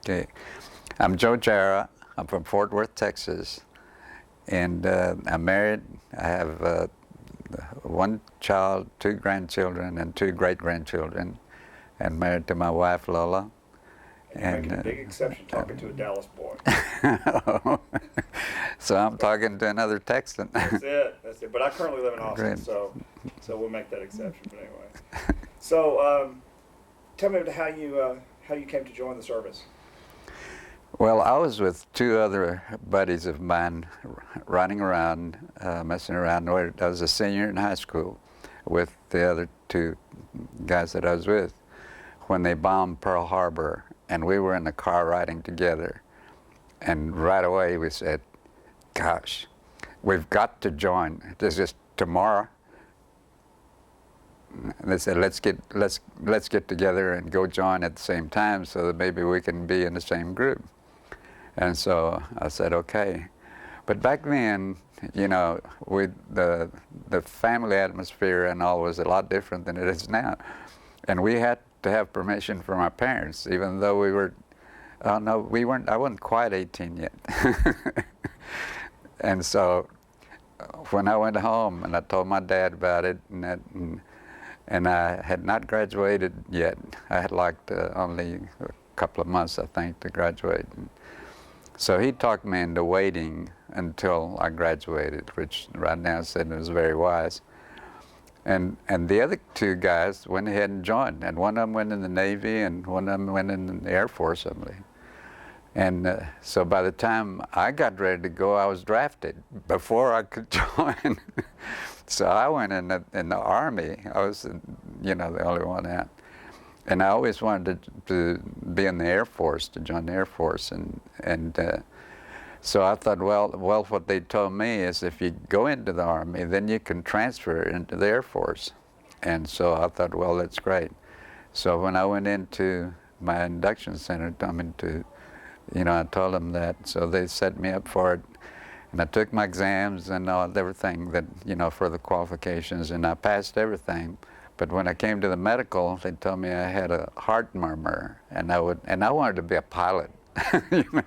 Okay, I'm Joe Jara. I'm from Fort Worth, Texas, and I'm married. I have one child, two grandchildren, and two great-grandchildren, and married to my wife, Lola. And you're making a big exception talking to a Dallas boy. So I'm talking to another Texan. That's it. That's it. But I currently live in Austin, Great. so we'll make that exception. But anyway, so tell me how you came to join the service. Well, I was with two other buddies of mine running around, messing around. I was a senior in high school with the other two guys that I was with when they bombed Pearl Harbor, and we were in the car riding together. And right away we said, gosh, we've got to join. This is tomorrow. And they said, let's get together and go join at the same time so that maybe we can be in the same group. And so I said, okay. But back then, you know, the family atmosphere and all was a lot different than it is now. And we had to have permission from our parents, even though we were, no, we weren't, I wasn't quite 18 yet. And so when I went home and I told my dad about it, and I had not graduated yet. I had like only a couple of months, I think, to graduate. So he talked me into waiting until I graduated, which right now said was very wise. And the other two guys went ahead and joined, and one of them went in the Navy, and one of them went in the Air Force, I believe. And so by the time I got ready to go, I was drafted before I could join. So I went in the Army. I was, you know, the only one out. And I always wanted to be in the Air Force, to join the Air Force. And so I thought, well, what they told me is if you go into the Army, then you can transfer into the Air Force. And so I thought, well, that's great. So when I went into my induction center, I told them that. So they set me up for it. And I took my exams and everything that, you know, for the qualifications, and I passed everything. But when I came to the medical, they told me I had a heart murmur, and I wanted to be a pilot. You know?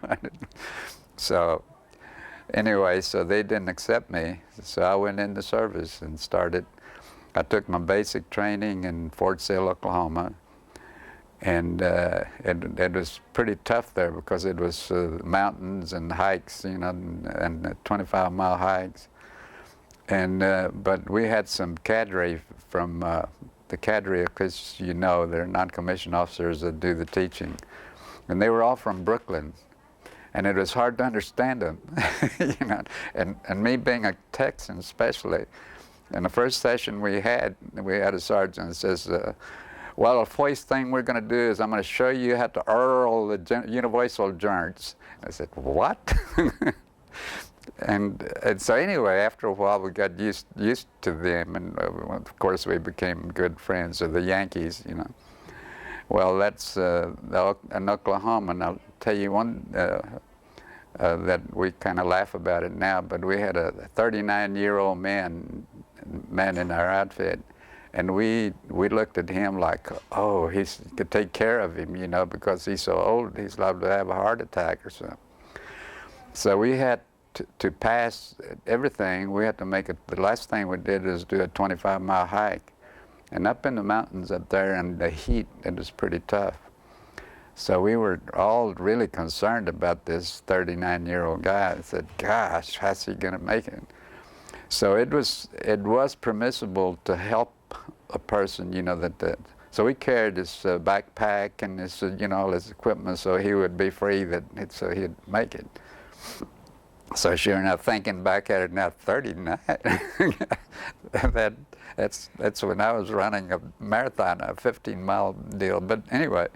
So anyway, so they didn't accept me. So I went into service and started. I took my basic training in Fort Sill, Oklahoma. And it was pretty tough there because it was mountains and hikes, you know, and 25-mile hikes. And but we had some cadre from the cadre, because you know they're non-commissioned officers that do the teaching, and they were all from Brooklyn, and it was hard to understand them, you know. And me being a Texan, especially, in the first session we had a sergeant that says, well, the first thing we're going to do is I'm going to show you how to hurl the universal joints. I said, what? and so anyway, after a while we got used to them, and of course we became good friends of the Yankees, you know. Well, that's in Oklahoma, and I'll tell you one that we kind of laugh about it now, but we had a 39-year-old man in our outfit. And we looked at him like, oh, he could take care of him, you know, because he's so old, he's liable to have a heart attack or something. So we had to pass everything. We had to make it. The last thing we did is do a 25-mile hike. And up in the mountains up there in the heat, it was pretty tough. So we were all really concerned about this 39-year-old guy. I said, gosh, how's he going to make it? So it was permissible to help a person, you know, so we carried his backpack and his, you know, all his equipment, so he would be free, so he'd make it. So sure enough, thinking back at it now, 39, that's when I was running a marathon, a 15-mile deal. But anyway,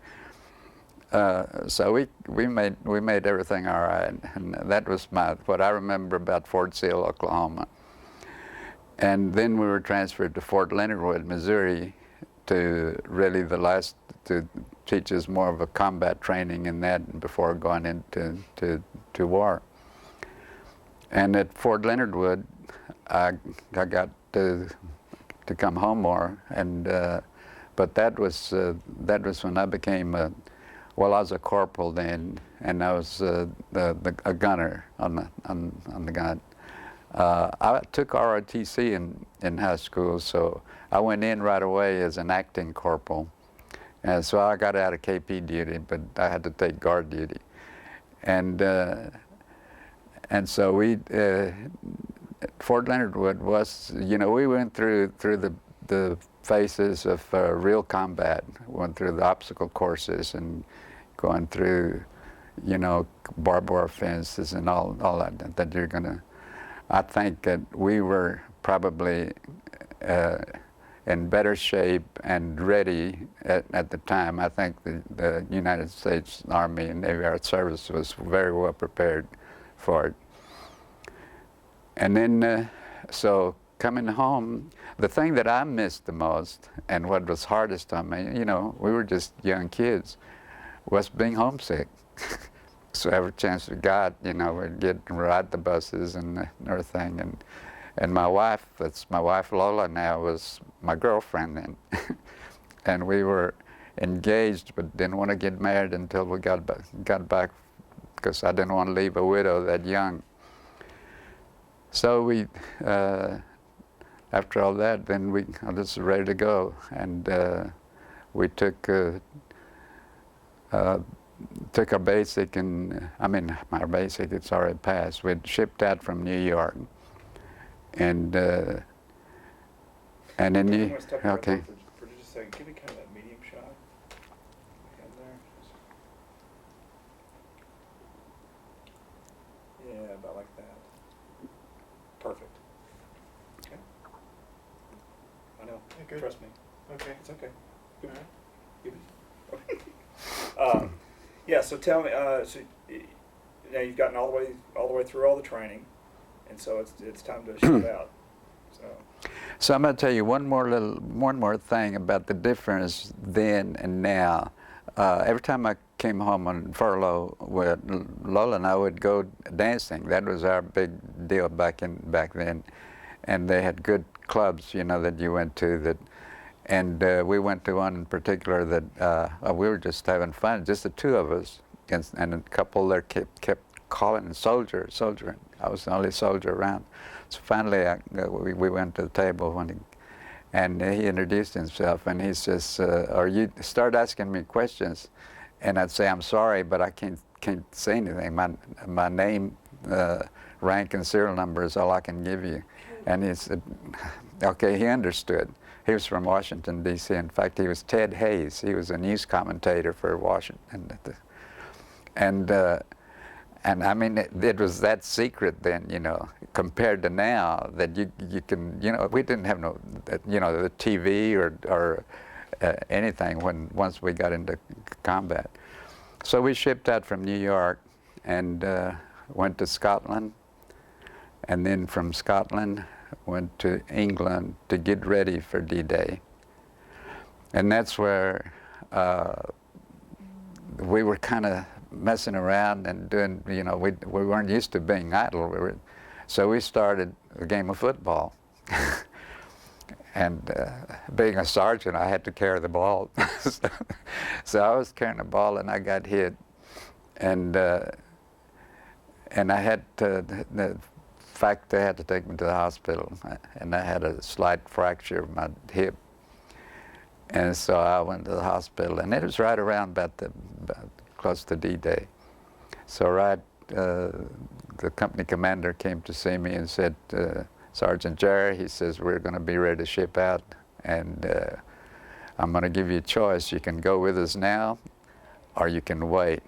so we made everything all right, and that was what I remember about Fort Sill, Oklahoma. And then we were transferred to Fort Leonard Wood, Missouri, to really to teach us more of a combat training in that before going into war. And at Fort Leonard Wood, I got to come home more, and but that was when I became Well, I was a corporal then, and I was a gunner on the gun. I took ROTC in high school, so I went in right away as an acting corporal. And so I got out of KP duty, but I had to take guard duty. And so Fort Leonard Wood was, you know, we went through the phases of real combat. Went through the obstacle courses and going through, you know, barbed wire fences and all that you're gonna. I think that we were probably in better shape and ready at the time. I think the United States Army and Navy Air Service was very well prepared for it. And then, so coming home, the thing that I missed the most, and what was hardest on me, you know, we were just young kids, was being homesick. So every chance we got, you know, we'd get and ride the buses and everything. And my wife, that's my wife Lola now, was my girlfriend then. And we were engaged, but didn't want to get married until we got back, because I didn't want to leave a widow that young. So we, after all that, then I was ready to go, and we took our basic, and I mean our basic, it's already passed. We'd shipped out from New York, and then you, okay. For just a second, give me kind of that medium shot. There. Yeah, about like that. Perfect. Okay. I know. Yeah, good. Trust me. Okay. It's okay. All right. Give me. Yeah. So tell me. So now you've gotten all the way through all the training, and so it's time to shoot out. So I'm going to tell you one more thing about the difference then and now. Every time I came home on furlough, with Lola and I would go dancing. That was our big deal back then, and they had good clubs, you know, that you went to. And we went to one in particular that we were just having fun, just the two of us, and a couple there kept calling soldier. I was the only soldier around. So finally, we went to the table and he introduced himself, and he says, "Or you start asking me questions," and I'd say, "I'm sorry, but I can't say anything. My name, rank, and serial number is all I can give you." And he said, "Okay." He understood. He was from Washington, D.C. In fact, he was Ted Hayes. He was a news commentator for Washington, and I mean, it was that secret then, you know, compared to now that you can, you know, we didn't have no, you know, the TV or anything once we got into combat. So we shipped out from New York and went to Scotland, and then from Scotland went to England to get ready for D-Day. And that's where we were kind of messing around and doing, you know, we weren't used to being idle. So we started a game of football. And being a sergeant, I had to carry the ball. So I was carrying the ball and I got hit. And I had to, the fact they had to take me to the hospital, and I had a slight fracture of my hip. And so I went to the hospital, and it was right around about close to D-Day. So the company commander came to see me and said, "Sergeant Jara," he says, "we're going to be ready to ship out, and I'm going to give you a choice. You can go with us now, or you can wait.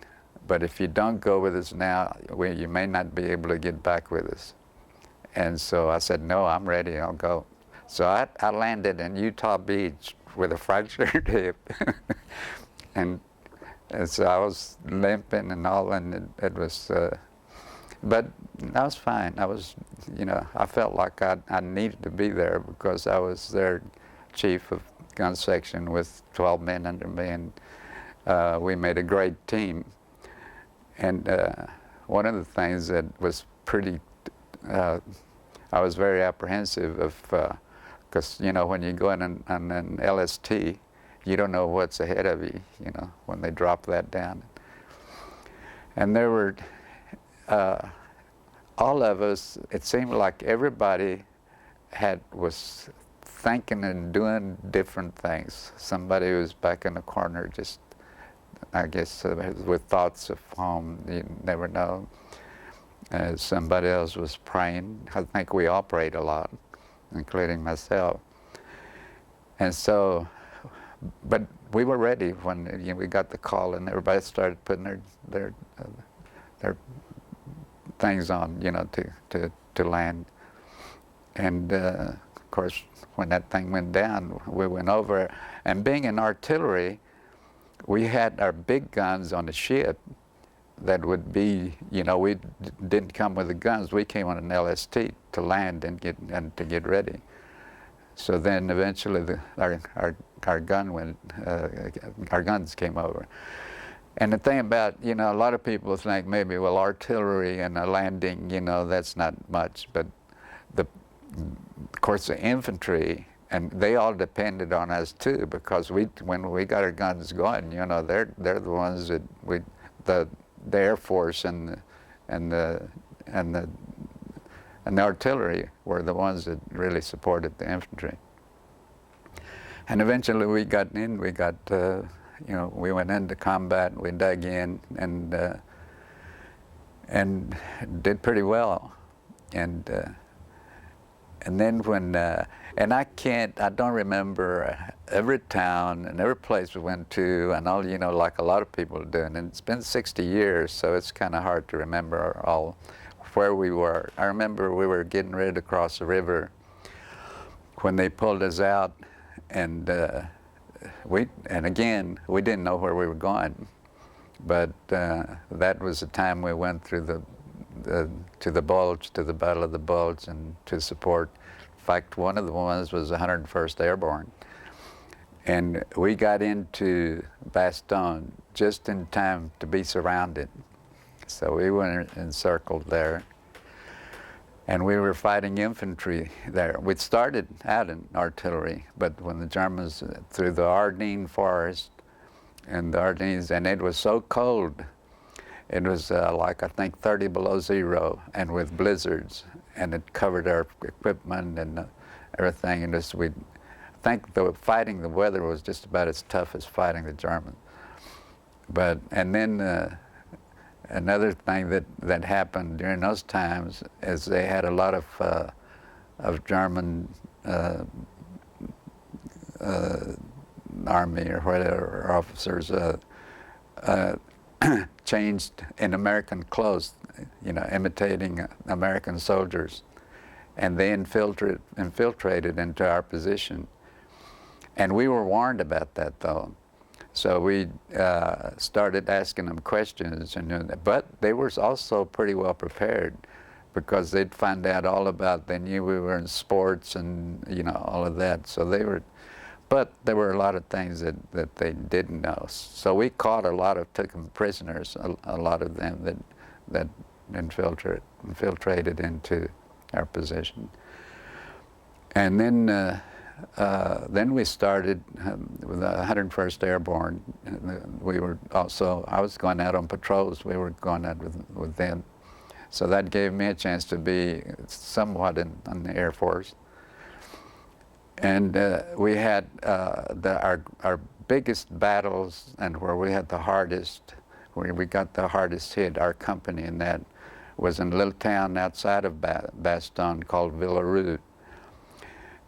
But if you don't go with us now, you may not be able to get back with us." And so I said, "No, I'm ready. I'll go." So I landed in Utah Beach with a fractured hip, and so I was limping and all, and it was, but I was fine. I was, you know, I felt like I needed to be there because I was their chief of gun section with 12 men under me, and we made a great team. And one of the things that was pretty, I was very apprehensive of, because, you know, when you go in on an LST, you don't know what's ahead of you, you know, when they drop that down. And there were, all of us, it seemed like everybody was thinking and doing different things. Somebody was back in the corner just, I guess, with thoughts of home, you never know. Somebody else was praying. I think we all prayed a lot, including myself. And so, but we were ready when, you know, we got the call and everybody started putting their things on, you know, to land. And of course, when that thing went down, we went over. And being in artillery, we had our big guns on the ship that would be, you know, we didn't come with the guns. We came on an LST to land and to get ready. So then eventually our guns came over. And the thing about, you know, a lot of people think maybe, well, artillery and a landing, you know, that's not much. But of course, the infantry, and they all depended on us too, because when we got our guns going, you know, they're the ones that the Air Force and the artillery were the ones that really supported the infantry. And eventually we got in, you know, we went into combat, we dug in and did pretty well. And then when, and I don't remember every town and every place we went to and all, you know, like a lot of people are doing. And it's been 60 years, so it's kind of hard to remember all where we were. I remember we were getting ready to cross the river when they pulled us out, and again, we didn't know where we were going. But that was the time we went through to the Bulge, to the Battle of the Bulge, and to support. In fact, one of the ones was the 101st Airborne. And we got into Bastogne just in time to be surrounded. So we were encircled there. And we were fighting infantry there. We'd started out in artillery, but when the Germans, through the Ardennes forest and the Ardennes, and it was so cold, it was like, I think, 30 below zero, and with blizzards, and it covered our equipment and everything. And I think fighting the weather was just about as tough as fighting the Germans. But, and then another thing that happened during those times is they had a lot of German army or whatever officers changed in American clothes, you know, imitating American soldiers, and they infiltrated into our position. And we were warned about that, though. So we started asking them questions, but they were also pretty well prepared, because they'd find out all about, they knew we were in sports and, you know, all of that. So they were, but there were a lot of things that they didn't know. So we caught took them prisoners, a lot of them that infiltrated into our position. And then we started with the 101st Airborne. We were also, I was going out on patrols. We were going out with them. So that gave me a chance to be somewhat in the Air Force. And we had our biggest battles, and where we had the hardest, where we got the hardest hit, our company in that, was in a little town outside of Bastogne called Villerue.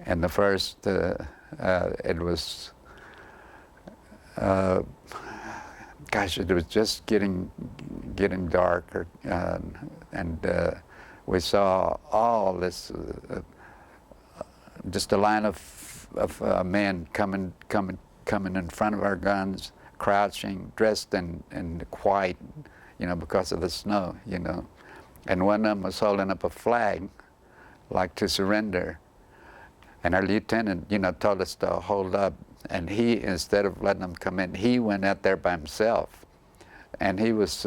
And the first, it was, gosh, it was just getting dark, and we saw all this, just a line of men coming in front of our guns, crouching, dressed in white, you know, because of the snow, you know. And one of them was holding up a flag, like to surrender. And our lieutenant, you know, told us to hold up. And he, instead of letting them come in, he went out there by himself. And he was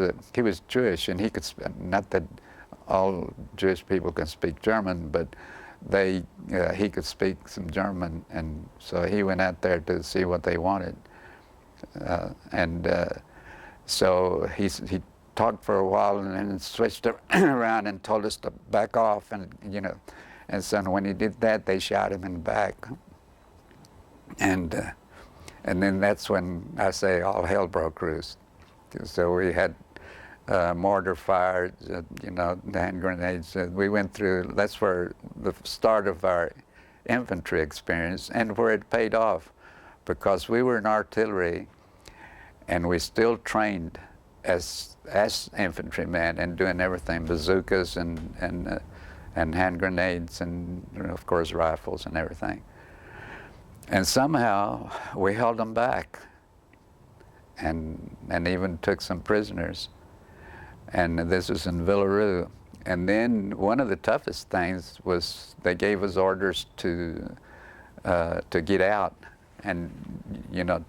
Jewish, and he could, not that all Jewish people can speak German, but he could speak some German, and so he went out there to see what they wanted. So he talked for a while and then switched around and told us to back off, and and so when he did that, they shot him in the back. And then that's when I say all hell broke loose. So we had mortar fire, the hand grenades. We went through. That's where the start of our infantry experience, and where it paid off, because we were in artillery, and we still trained as infantrymen and doing everything, bazookas and hand grenades and of course rifles and everything. And somehow we held them back, and even took some prisoners. And this was in Villaroo. And then one of the toughest things was they gave us orders to get out and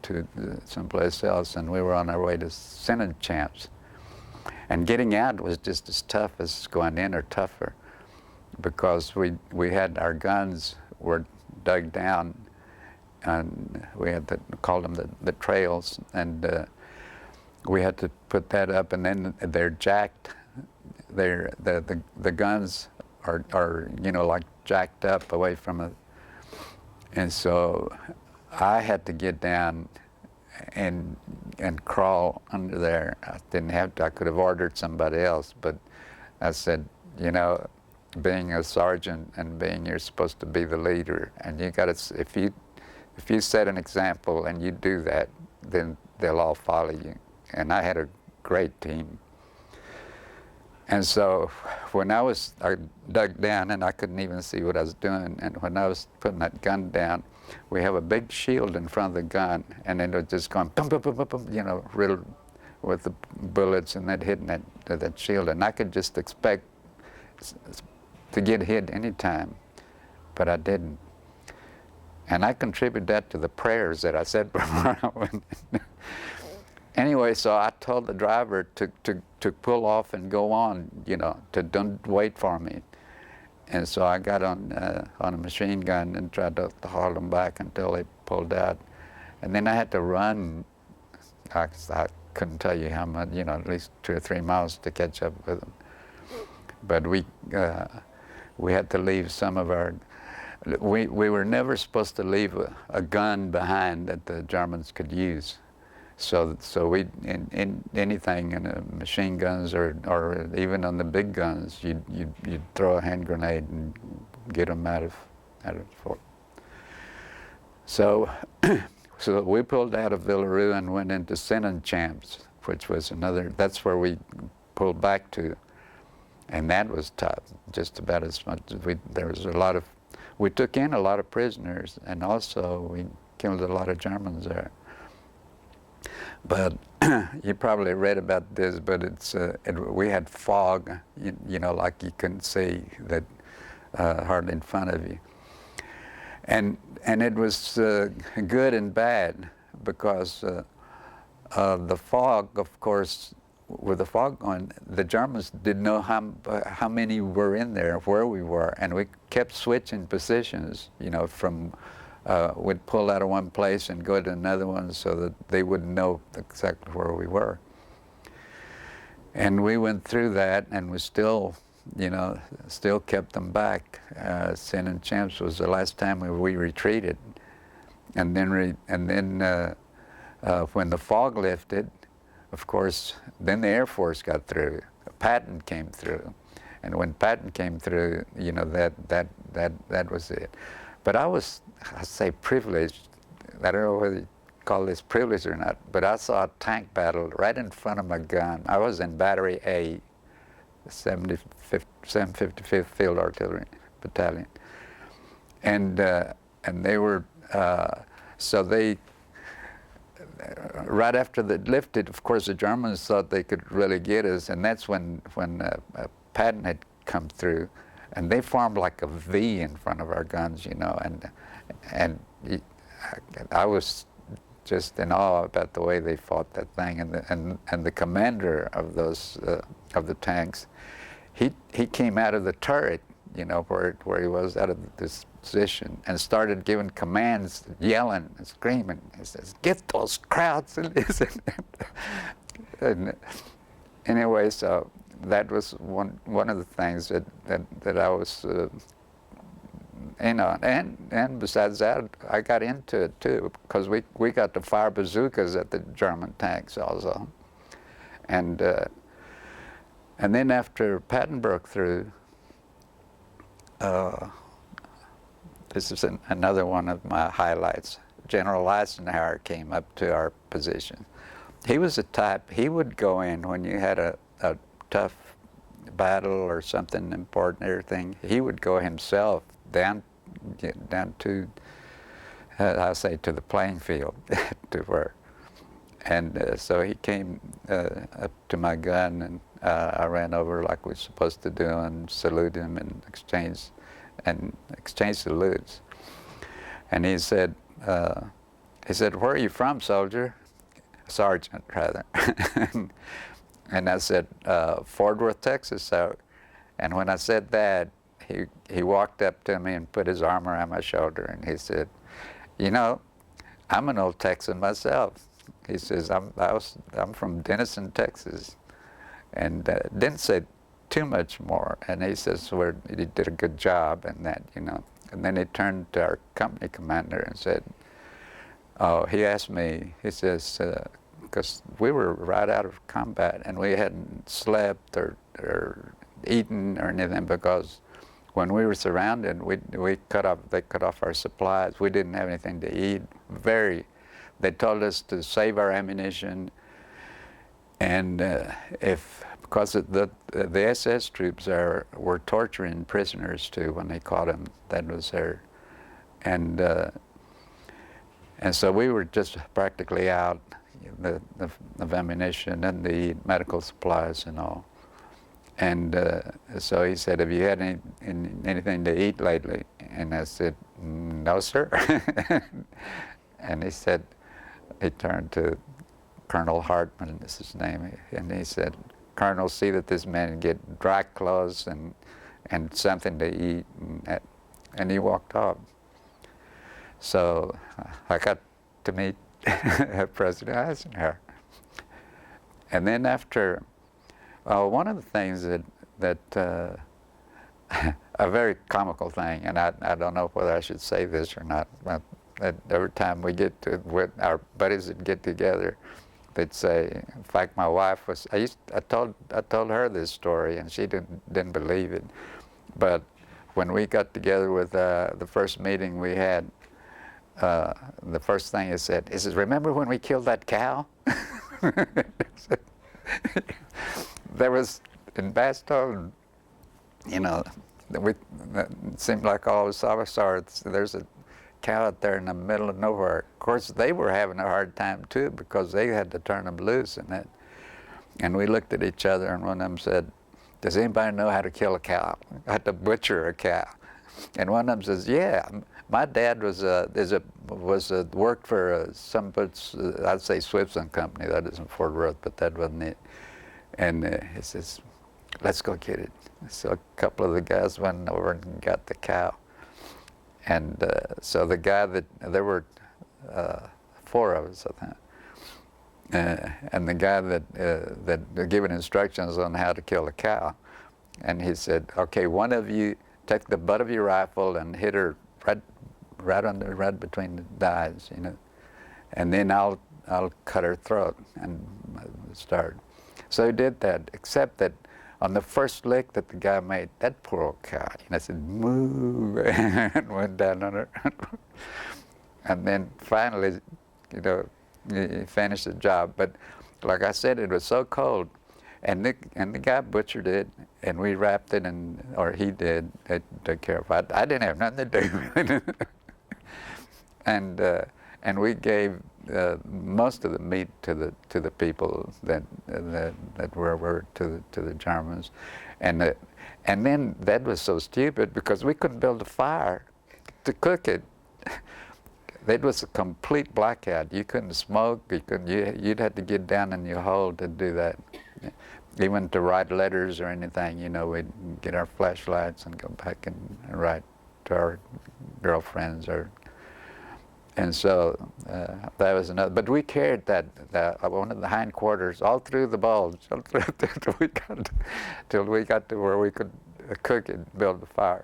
to someplace else, and we were on our way to Champs. And getting out was just as tough as going in, or tougher, because we had our guns were dug down, and we had to call them the trails, and we had to put that up, and then they're jacked. The guns are like jacked up away from it, and so I had to get down and crawl under there. I didn't have to. I could have ordered somebody else, but I said, being a sergeant and you're supposed to be the leader, and you got to, if you set an example and you do that, then they'll all follow you. And I had a great team. And so when I dug down, and I couldn't even see what I was doing, and when I was putting that gun down, we have a big shield in front of the gun, and it was just going bum, bum, bum, bum, bum, riddled with the bullets, and that hitting that shield. And I could just expect to get hit any time, but I didn't. And I contribute that to the prayers that I said before I went. Anyway, so I told the driver to pull off and go on, to don't wait for me. And so I got on a machine gun and tried to haul them back until they pulled out. And then I had to run. I couldn't tell you how much, at least 2 or 3 miles to catch up with them. But we had to leave some of our. We were never supposed to leave a gun behind that the Germans could use. So we, in anything, in machine guns or even on the big guns, you'd throw a hand grenade and get them out of the fort. So we pulled out of Villaroo and went into Champs, which was that's where we pulled back to. And that was tough, just about as much as we took in a lot of prisoners, and also we killed a lot of Germans there. But you probably read about this, but we had fog, like you couldn't see that hardly in front of you. And it was good and bad, because the fog, of course, with the fog going, the Germans didn't know how many were in there, where we were, and we kept switching positions, from we'd pull out of one place and go to another one so that they wouldn't know exactly where we were. And we went through that, and we still kept them back. Champs was the last time we retreated, and then when the fog lifted, of course, then the Air Force got through. Patton came through, and when Patton came through, that was it. But I say privileged. I don't know whether you call this privilege or not, but I saw a tank battle right in front of my gun. I was in Battery A, 755th Field Artillery Battalion, and they were right after they lifted, of course, the Germans thought they could really get us, and that's when Patton had come through, and they formed like a V in front of our guns, and I was just in awe about the way they fought that thing, and the commander of those of the tanks, he came out of the turret, you know, where he was out of this position, and started giving commands, yelling and screaming. He says, "Get those crowds!" And this and anyway, so that was one of the things that I was, you know, and besides that, I got into it too, because we got to fire bazookas at the German tanks also, and then after Patton broke through, this is another one of my highlights. General Eisenhower came up to our position. He was the type, he would go in when you had a tough battle or something important or everything, he would go himself down to, I say, to the playing field, to where, and so he came up to my gun, and I ran over like we were supposed to do and salute him and exchange salutes. And he said, "Where are you from, soldier?" Sergeant, rather. And I said, "Fort Worth, Texas, sir." And when I said that, he walked up to me and put his arm around my shoulder, and he said, "You know, I'm an old Texan myself." He says, I'm from Denison, Texas," and didn't say too much more. And he says, "Well, he did a good job," and that, you know. And then he turned to our company commander and said, "Oh," he asked me, he says, because we were right out of combat and we hadn't slept or eaten or anything, because when we were surrounded, they cut off our supplies. We didn't have anything to eat. They told us to save our ammunition, and because the SS troops were torturing prisoners too when they caught them. That was their, and so we were just practically out of ammunition and the medical supplies and all. And so he said, "Have you had anything to eat lately?" And I said, "No, sir." And he said, he turned to Colonel Hartman, is his name, and he said, "Colonel, see that this man get dry clothes and something to eat," and he walked off. So I got to meet President Eisenhower. And then after, one of the things that a very comical thing, and I don't know whether I should say this or not, but every time we get to, with our buddies that get together, they'd say, in fact, my wife was, I told her this story, and she didn't believe it. But when we got together with the first meeting we had, the first thing he said, "Remember when we killed that cow?" There was, in Bastogne, you know, it seemed like all of us saw it. There's a cow out there in the middle of nowhere. Of course, they were having a hard time too, because they had to turn them loose and that. And we looked at each other, and one of them said, "Does anybody know how to kill a cow? How to butcher a cow?" And one of them says, "Yeah, my dad worked for I'd say Simpson company. That isn't Fort Worth, but that wasn't it." And he says, "Let's go get it." So a couple of the guys went over and got the cow. And so the guy there were 4 of us, I think. And the guy that giving instructions on how to kill a cow, and he said, "Okay, one of you take the butt of your rifle and hit her right between the eyes, you know, and then I'll cut her throat," and start. So he did that, except that on the first lick that the guy made, that poor old cow, and I said, "Moo," and went down on her. And then finally, you know, he finished the job. But like I said, it was so cold, and the guy butchered it, and we wrapped it, or he did, took care of it. I didn't have nothing to do with it. And we gave most of the meat to the people that were to the Germans, and then that was so stupid because we couldn't build a fire to cook it. It was a complete blackout. You couldn't smoke. You'd have to get down in your hole to do that. even to write letters or anything, you know, we'd get our flashlights and go back and write to our girlfriends and so that was another. But we carried that one of the hindquarters all through the Bulge, all through, till we got to where we could cook it, build a fire,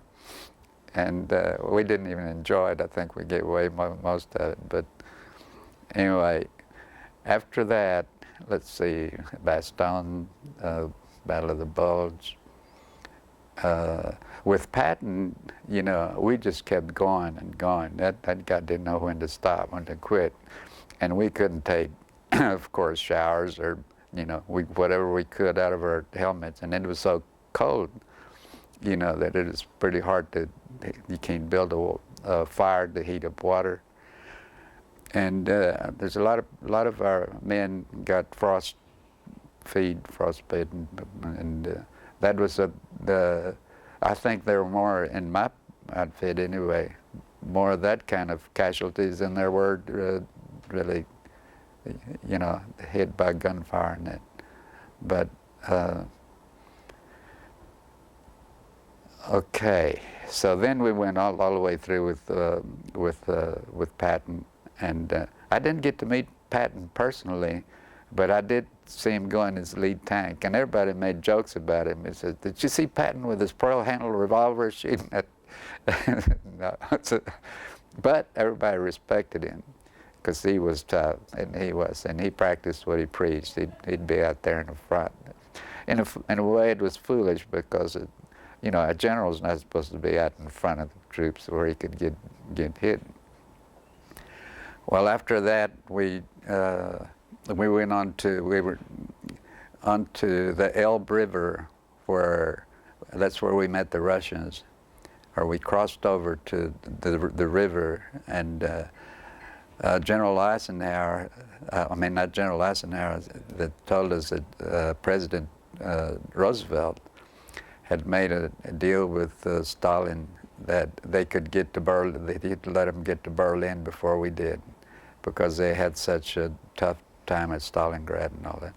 and we didn't even enjoy it. I think we gave away most of it. But anyway, after that, let's see, Bastogne, Battle of the Bulge. With Patton, you know, we just kept going and going. That guy didn't know when to stop, when to quit. And we couldn't take, of course, showers or, you know, whatever we could out of our helmets. And it was so cold, you know, that it is pretty hard to, you can't build a fire to heat up water. And there's a lot of our men got frostbitten, and that was I think there were more in my outfit anyway, more of that kind of casualties than there were really, you know, hit by gunfire and that. But okay, so then we went all the way through with Patton, and I didn't get to meet Patton personally, but I did see him go in his lead tank, and everybody made jokes about him. He said, "Did you see Patton with his pearl-handled revolver shooting at?" No. But everybody respected him because he was tough, and he practiced what he preached. He'd be out there in the front. In a way, it was foolish because you know, a general's not supposed to be out in front of the troops where he could get hit. Well, after that, we went we were onto the Elbe River, that's where we met the Russians, or we crossed over to the river, and General Eisenhower, not General Eisenhower, that told us that President Roosevelt had made a deal with Stalin that they could get to Berlin, that he'd let them get to Berlin before we did, because they had such a tough time at Stalingrad and all that.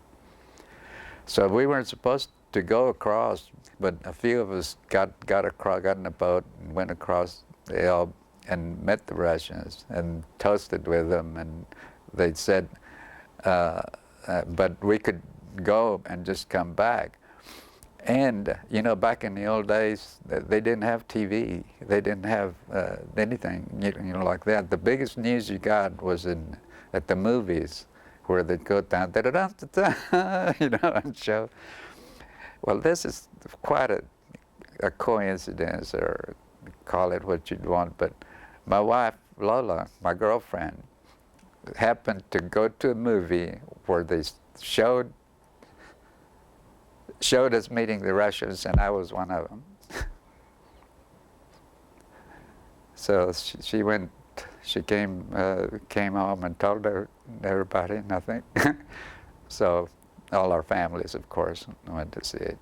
So we weren't supposed to go across, but a few of us got in a boat and went across the Elbe and met the Russians and toasted with them, and they said, but we could go and just come back. And, you know, back in the old days, they didn't have TV. They didn't have anything, you know, like that. The biggest news you got was at the movies, where they'd go down, da-da-da-da-da, you know, and show. Well, this is quite a coincidence, or call it what you'd want, but my wife, Lola, my girlfriend, happened to go to a movie where they showed us meeting the Russians, and I was one of them. So she came home and told everybody, nothing. So all our families, of course, went to see it.